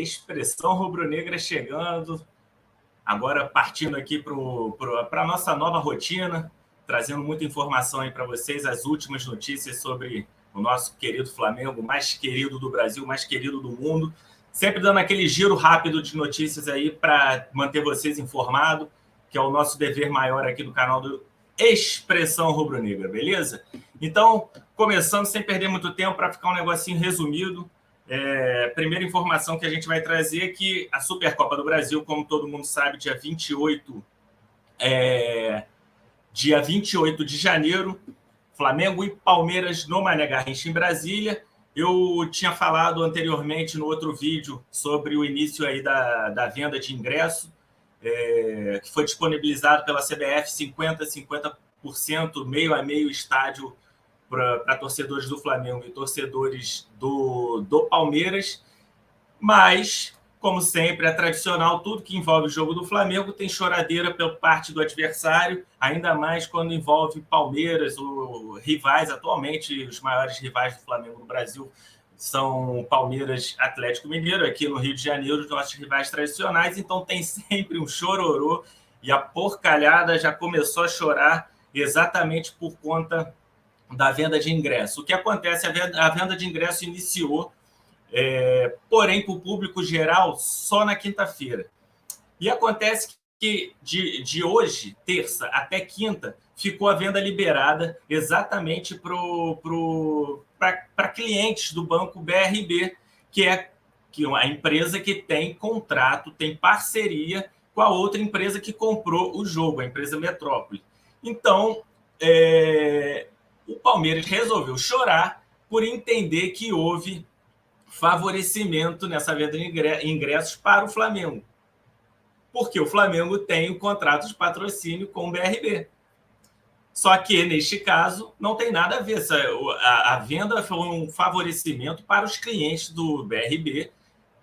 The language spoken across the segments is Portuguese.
Expressão rubro-negra chegando, agora partindo aqui para a nossa nova rotina, trazendo muita informação aí para vocês, as últimas notícias sobre o nosso querido Flamengo, mais querido do Brasil, mais querido do mundo, sempre dando aquele giro rápido de notícias aí para manter vocês informados, que é o nosso dever maior aqui do canal do Expressão Rubro-Negra, beleza? Então, começando sem perder muito tempo, para ficar um negocinho resumido, primeira informação que a gente vai trazer é que a Supercopa do Brasil, como todo mundo sabe, dia 28 de janeiro, Flamengo e Palmeiras no Mané Garrincha, em Brasília. Eu tinha falado anteriormente no outro vídeo sobre o início aí da venda de ingresso, que foi disponibilizado pela CBF 50% meio a meio estádio para torcedores do Flamengo e torcedores do Palmeiras, mas, como sempre, é tradicional, tudo que envolve o jogo do Flamengo tem choradeira pela parte do adversário, ainda mais quando envolve Palmeiras, ou rivais. Atualmente, os maiores rivais do Flamengo no Brasil são Palmeiras, Atlético Mineiro, aqui no Rio de Janeiro, os nossos rivais tradicionais, então tem sempre um chororô, e a porcalhada já começou a chorar exatamente por conta da venda de ingresso. O que acontece? A venda de ingresso iniciou, porém, para o público geral, só na quinta-feira. E acontece que de hoje, terça, até quinta, ficou a venda liberada exatamente para clientes do Banco BRB, que é a empresa que tem contrato, tem parceria com a outra empresa que comprou o jogo, a empresa Metrópole. Então, o Palmeiras resolveu chorar por entender que houve favorecimento nessa venda de ingressos para o Flamengo, porque o Flamengo tem um contrato de patrocínio com o BRB. Só que, neste caso, não tem nada a ver. A venda foi um favorecimento para os clientes do BRB,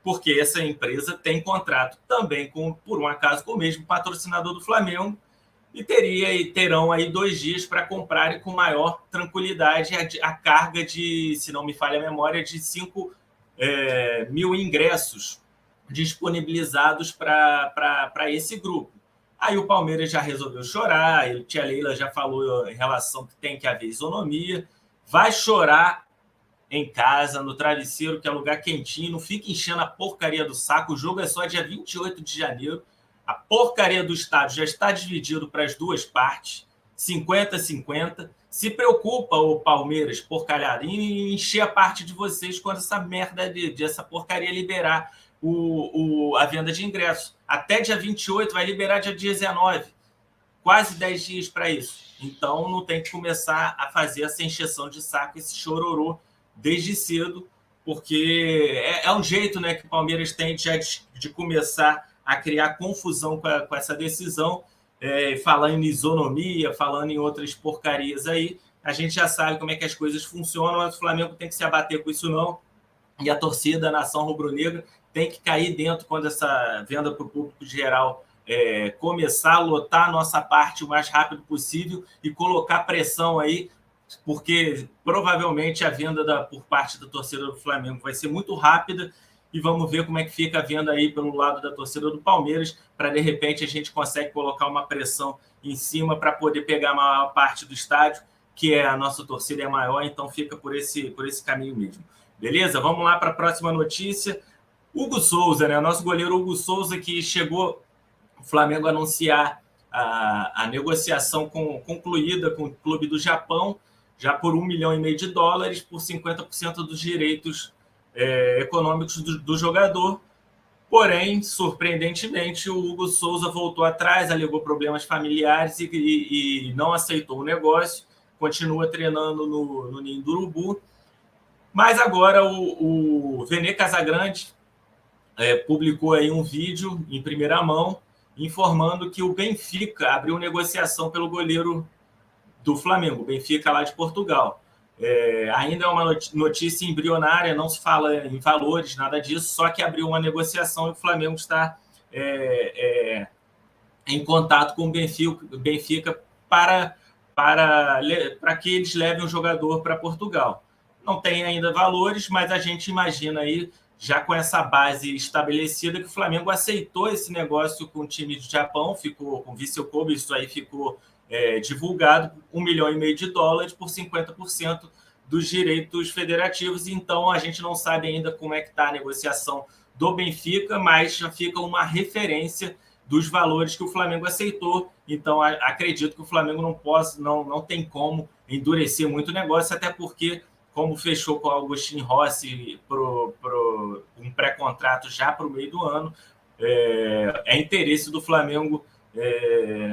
porque essa empresa tem contrato também, por um acaso, com o mesmo patrocinador do Flamengo, e terão aí 2 dias para comprarem com maior tranquilidade a carga de, se não me falha a memória, de 5 mil ingressos disponibilizados para esse grupo. Aí o Palmeiras já resolveu chorar, a tia Leila já falou em relação que tem que haver isonomia, vai chorar em casa, no travesseiro, que é lugar quentinho, não fica enchendo a porcaria do saco, o jogo é só dia 28 de janeiro, a porcaria do estádio já está dividido para as duas partes, 50-50. Se preocupa o Palmeiras, porcalhada, em encher a parte de vocês quando essa merda dessa porcaria liberar a venda de ingressos. Até dia 28, vai liberar dia 19. Quase 10 dias para isso. Então, não tem que começar a fazer essa encheção de saco, esse chororô desde cedo, porque é um jeito, né, que o Palmeiras tem de começar a criar confusão com essa decisão, falando em isonomia, falando em outras porcarias aí. A gente já sabe como é que as coisas funcionam, mas o Flamengo tem que se abater com isso não, e a torcida, a nação rubro-negra, tem que cair dentro quando essa venda para o público geral começar a lotar a nossa parte o mais rápido possível e colocar pressão aí, porque provavelmente a venda por parte da torcida do Flamengo vai ser muito rápida, e vamos ver como é que fica a venda aí pelo lado da torcida do Palmeiras, para de repente a gente consegue colocar uma pressão em cima para poder pegar a maior parte do estádio, que a nossa torcida é maior, então fica por esse caminho mesmo. Beleza? Vamos lá para a próxima notícia. Hugo Souza, né? O nosso goleiro Hugo Souza, que chegou o Flamengo a anunciar a negociação concluída com o clube do Japão, já por $1,5 milhão por 50% dos direitos econômicos do jogador. Porém, surpreendentemente, o Hugo Souza voltou atrás, alegou problemas familiares e não aceitou o negócio, continua treinando no Ninho do Urubu. Mas agora o Vene Casagrande publicou aí um vídeo em primeira mão informando que o Benfica abriu negociação pelo goleiro do Flamengo, o Benfica lá de Portugal. Ainda é uma notícia embrionária, não se fala em valores, nada disso, só que abriu uma negociação e o Flamengo está em contato com o Benfica para que eles levem o jogador para Portugal. Não tem ainda valores, mas a gente imagina aí já com essa base estabelecida, que o Flamengo aceitou esse negócio com o time de Japão, ficou com o Vissel Kobe, isso aí ficou divulgado, $1,5 milhão por 50% dos direitos federativos. Então, a gente não sabe ainda como é que está a negociação do Benfica, mas já fica uma referência dos valores que o Flamengo aceitou. Então, acredito que o Flamengo não tem como endurecer muito o negócio, até porque, como fechou com o Agustín Rossi um pré-contrato já para o meio do ano, é interesse do Flamengo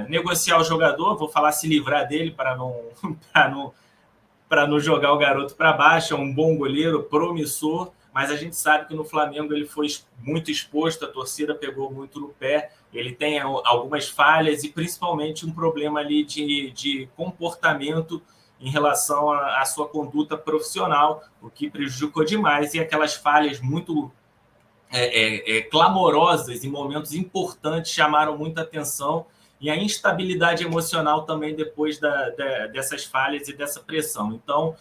negociar o jogador, vou falar se livrar dele para não jogar o garoto para baixo. É um bom goleiro, promissor, mas a gente sabe que no Flamengo ele foi muito exposto, a torcida pegou muito no pé, ele tem algumas falhas e principalmente um problema ali de comportamento em relação à sua conduta profissional, o que prejudicou demais, e aquelas falhas muito clamorosas em momentos importantes chamaram muita atenção, e a instabilidade emocional também depois dessas falhas e dessa pressão. Então,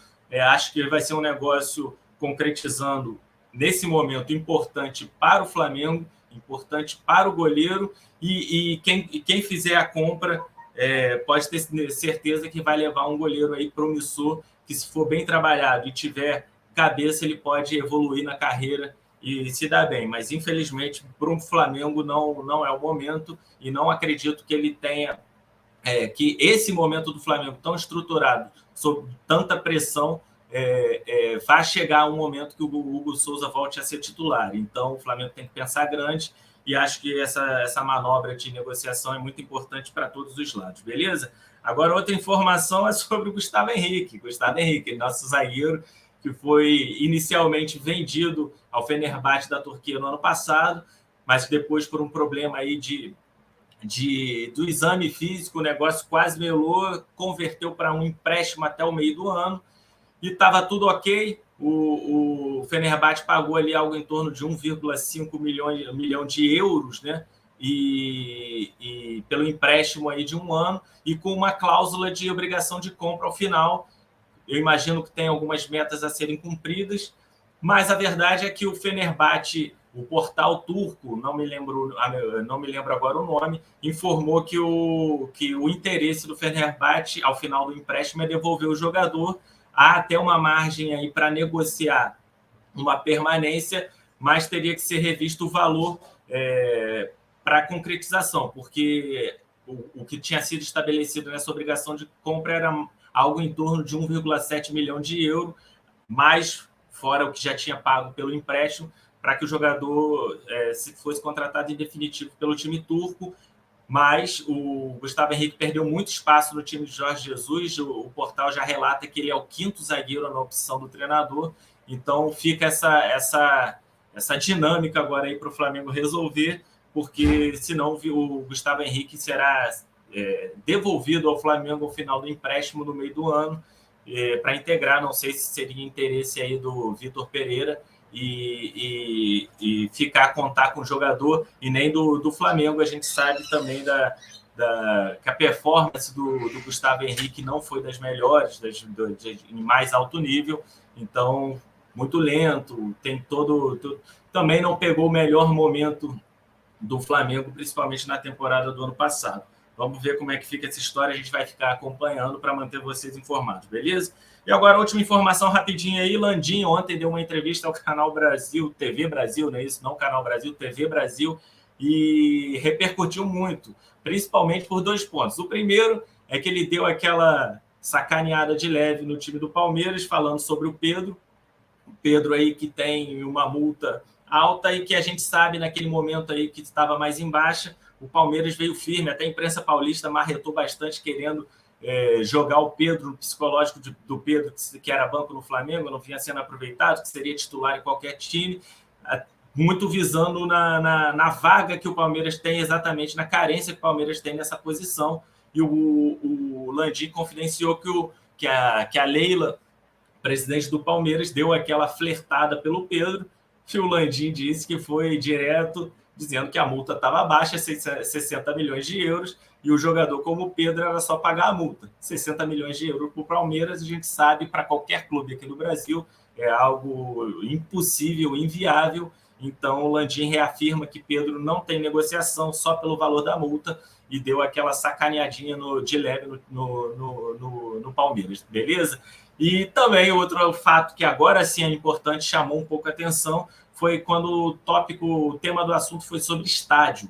acho que vai ser um negócio concretizando nesse momento importante para o Flamengo, importante para o goleiro, e quem fizer a compra pode ter certeza que vai levar um goleiro aí promissor, que se for bem trabalhado e tiver cabeça, ele pode evoluir na carreira e se dá bem, mas infelizmente para o Flamengo não é o momento, e não acredito que ele tenha que esse momento do Flamengo tão estruturado, sob tanta pressão, vai chegar um momento que o Hugo Souza volte a ser titular. Então o Flamengo tem que pensar grande, e acho que essa manobra de negociação é muito importante para todos os lados, beleza? Agora, outra informação é sobre o Gustavo Henrique, nosso zagueiro, que foi inicialmente vendido ao Fenerbahçe da Turquia no ano passado, mas depois, por um problema aí do exame físico, o negócio quase melou, converteu para um empréstimo até o meio do ano, e estava tudo ok. O Fenerbahçe pagou ali algo em torno de 1,5 milhão de euros, né? E pelo empréstimo aí de um ano, e com uma cláusula de obrigação de compra ao final. Eu imagino que tem algumas metas a serem cumpridas, mas a verdade é que o Fenerbahçe, o portal turco, não me lembro agora o nome, informou que o interesse do Fenerbahçe ao final do empréstimo é devolver o jogador. Há até uma margem aí para negociar uma permanência, mas teria que ser revisto o valor para a concretização, porque o que tinha sido estabelecido nessa obrigação de compra era algo em torno de 1,7 milhão de euros, mais fora o que já tinha pago pelo empréstimo, para que o jogador fosse contratado em definitivo pelo time turco. Mas o Gustavo Henrique perdeu muito espaço no time de Jorge Jesus. O portal já relata que ele é o quinto zagueiro na opção do treinador. Então fica essa dinâmica agora aí para o Flamengo resolver, porque senão o Gustavo Henrique será devolvido ao Flamengo ao final do empréstimo no meio do ano, para integrar. Não sei se seria interesse aí do Vitor Pereira e contar com o jogador, e nem do Flamengo. A gente sabe também que a performance do Gustavo Henrique não foi das melhores, em mais alto nível, então muito lento, tem também não pegou o melhor momento do Flamengo, principalmente na temporada do ano passado. Vamos ver como é que fica essa história, a gente vai ficar acompanhando para manter vocês informados, beleza? E agora, a última informação rapidinha aí. Landim ontem deu uma entrevista ao Canal Brasil, TV Brasil, não é isso? Não Canal Brasil, TV Brasil, e repercutiu muito, principalmente por 2 pontos. O primeiro é que ele deu aquela sacaneada de leve no time do Palmeiras, falando sobre o Pedro aí, que tem uma multa alta e que a gente sabe naquele momento aí que estava mais em baixa. O Palmeiras veio firme, até a imprensa paulista marretou bastante, querendo jogar o Pedro no psicológico do Pedro, que era banco no Flamengo, não vinha sendo aproveitado, que seria titular em qualquer time, muito visando na vaga que o Palmeiras tem, exatamente na carência que o Palmeiras tem nessa posição. E o Landim confidenciou que a Leila, presidente do Palmeiras, deu aquela flertada pelo Pedro, que o Landim disse que foi direto dizendo que a multa estava baixa, 60 milhões de euros, e o jogador como o Pedro era só pagar a multa. 60 milhões de euros para o Palmeiras, a gente sabe, para qualquer clube aqui no Brasil, é algo impossível, inviável. Então, o Landim reafirma que Pedro não tem negociação só pelo valor da multa e deu aquela sacaneadinha de leve no Palmeiras, beleza? E também outro fato que agora sim é importante, chamou um pouco a atenção, foi quando o tema do assunto foi sobre estádio.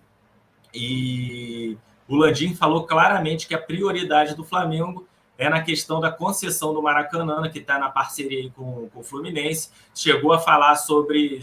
E o Landim falou claramente que a prioridade do Flamengo é na questão da concessão do Maracanã, que está na parceria com o Fluminense. Chegou a falar sobre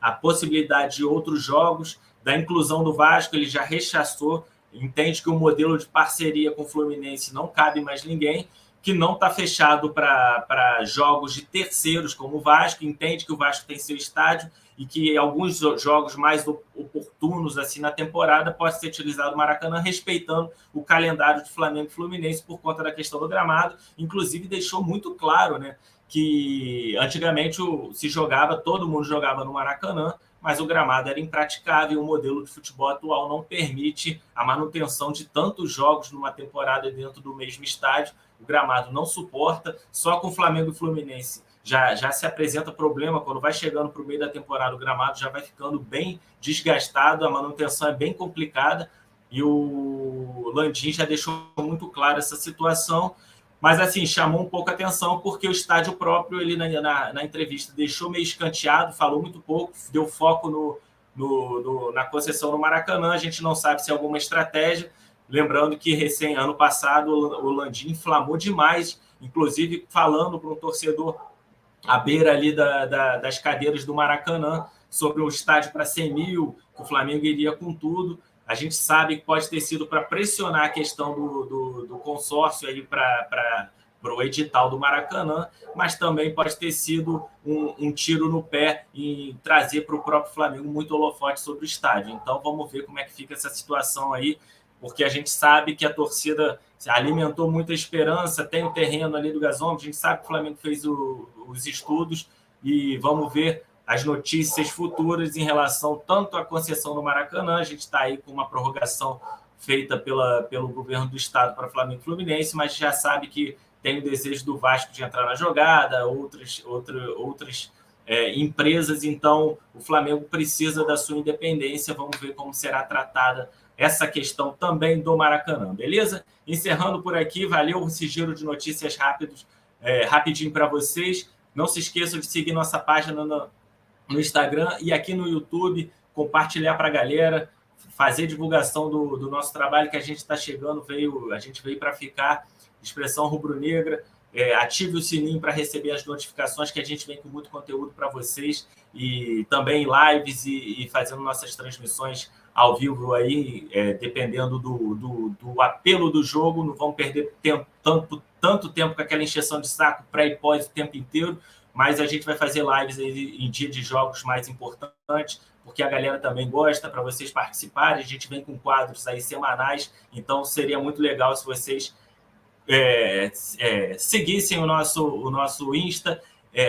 a possibilidade de outros jogos, da inclusão do Vasco, ele já rechaçou, entende que o modelo de parceria com o Fluminense não cabe mais ninguém, que não está fechado para jogos de terceiros como o Vasco, entende que o Vasco tem seu estádio e que alguns jogos mais oportunos assim na temporada pode ser utilizado o Maracanã, respeitando o calendário de Flamengo e Fluminense por conta da questão do gramado. Inclusive, deixou muito claro, né, que antigamente se jogava, todo mundo jogava no Maracanã, mas o gramado era impraticável e o modelo de futebol atual não permite a manutenção de tantos jogos numa temporada dentro do mesmo estádio. O gramado não suporta, só com o Flamengo e Fluminense já se apresenta problema, quando vai chegando para o meio da temporada, o gramado já vai ficando bem desgastado, a manutenção é bem complicada, e o Landim já deixou muito claro essa situação, mas assim, chamou um pouco a atenção, porque o estádio próprio, ele na entrevista, deixou meio escanteado, falou muito pouco, deu foco na concessão no Maracanã, a gente não sabe se é alguma estratégia, lembrando que ano passado o Landim inflamou demais, inclusive falando para um torcedor à beira ali das cadeiras do Maracanã, sobre um estádio para 100 mil, que o Flamengo iria com tudo. A gente sabe que pode ter sido para pressionar a questão do consórcio aí para o edital do Maracanã, mas também pode ter sido um tiro no pé em trazer para o próprio Flamengo muito holofote sobre o estádio. Então vamos ver como é que fica essa situação aí, porque a gente sabe que a torcida alimentou muita esperança, tem o terreno ali do gasômetro, a gente sabe que o Flamengo fez os estudos e vamos ver as notícias futuras em relação tanto à concessão do Maracanã, a gente está aí com uma prorrogação feita pelo governo do estado para Flamengo e Fluminense, mas já sabe que tem o desejo do Vasco de entrar na jogada, outras empresas, então o Flamengo precisa da sua independência, vamos ver como será tratada essa questão também do Maracanã, beleza? Encerrando por aqui, valeu esse giro de notícias rapidinho para vocês. Não se esqueçam de seguir nossa página no Instagram e aqui no YouTube, compartilhar para a galera, fazer divulgação do nosso trabalho que a gente está chegando, a gente veio para ficar, Expressão Rubro-Negra. Ative o sininho para receber as notificações, que a gente vem com muito conteúdo para vocês, e também lives e fazendo nossas transmissões ao vivo aí, dependendo do apelo do jogo. Não vamos perder tanto tempo com aquela encheção de saco pré e pós o tempo inteiro, mas a gente vai fazer lives aí em dia de jogos mais importantes, porque a galera também gosta, para vocês participarem. A gente vem com quadros aí semanais, então seria muito legal se vocês seguissem o nosso Insta,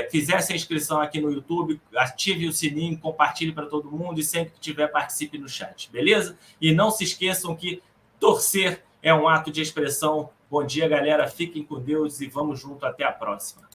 fizessem a inscrição aqui no YouTube, ative o sininho, compartilhe para todo mundo e sempre que tiver, participe no chat, beleza? E não se esqueçam que torcer é um ato de expressão. Bom dia, galera, fiquem com Deus e vamos junto, até a próxima.